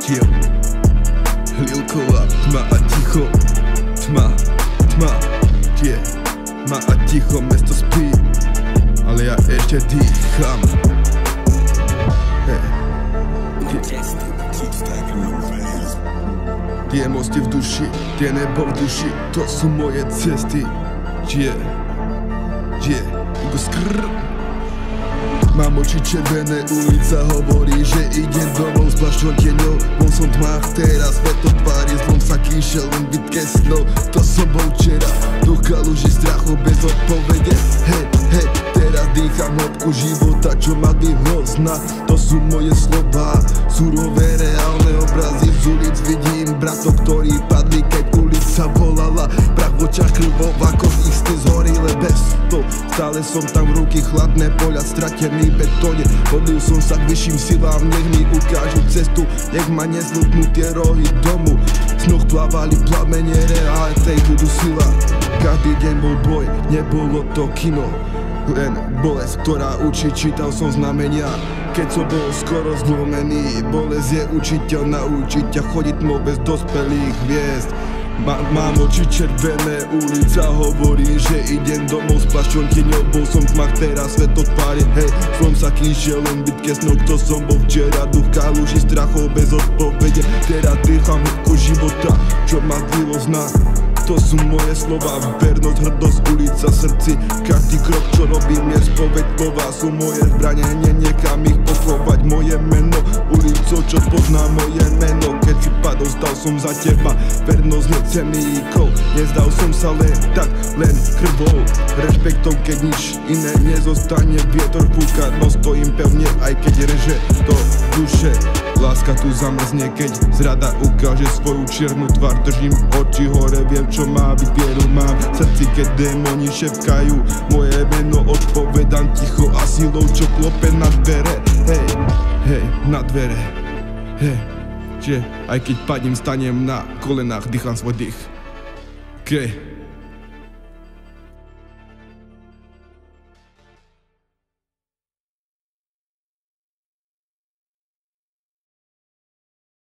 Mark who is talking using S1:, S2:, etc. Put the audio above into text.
S1: Tio Lilková tma a ticho. Tma, tie tma a ticho, mesto spí, ale ja ešte dýcham. Tie mosty v duši, tie nebo v duši, to sú moje cesty. Igo skrr. Mám oči červené, ulica hovorí, že idem domov s plašťou tieňou. Bol som v tmách, teraz svetlo tvári, zlom sa kýšel, len bitke snov. To som bol včera, duch kaluži strachu bez odpovede. Hej, teraz dýcham hĺbku života, čo ma dvihlo z dna. To sú moje slová, surové reálne obrazy z ulic. Vidím bratov, ktorí padli, keď ulica volala. Prach v očiach, krvov ako ich sny zhorile bez to. Stále som tam, ruky chladné, poľa stratený betóne. Modlil som sa k vyšším silám, nech mi ukážu cestu, nech ma nezlutnú tie rohy domu. V snoch plávali plamene, reality budú sila. Každý deň bol boj, nebolo to kino, len bolesť, ktorá učí. Čítal som znamenia, keď som bol skoro zlomený. Bolesť je učiteľ, naučiť ťa chodiť tmou bez dospelých hviezd. Mám oči červené, ulica hovorí, že idem domov s plašťou tieňou. Bol som v tmách, teraz svetlo tvári, hej, som sa kýšel, len bitke snov, kto som bol včera. Duch kaluži strachov bez odpovede, teraz dýcham hĺbku života, čo ma dvihlo z dna. To sú moje slova, vernosť, hrdosť, ulica, srdci. Každý krok, čo robím, je spoveď nová. Sú moje zbrane, nenechám ich pochovať. Moje meno, ulicou, čo pozná moje meno. Keď si padol, stal som za teba, vernosť neceníkov. Nezdal som sa len tak, len krvou. Rešpektom, keď nič iné nezostane. Vietor fúka, no stojím pevne, aj keď reže to duše. Láska tu zamrzne, keď zrada ukáže svoju čiernu tvár. Držím oči hore, viem, čo má byť, vieru mám v srdci, keď démoni šepkajú moje meno. Odpovedám ticho a silou, čo klope na dvere. Hej, na dvere. Hej, aj keď padnem, stanem na kolenách, dýcham svoj dých.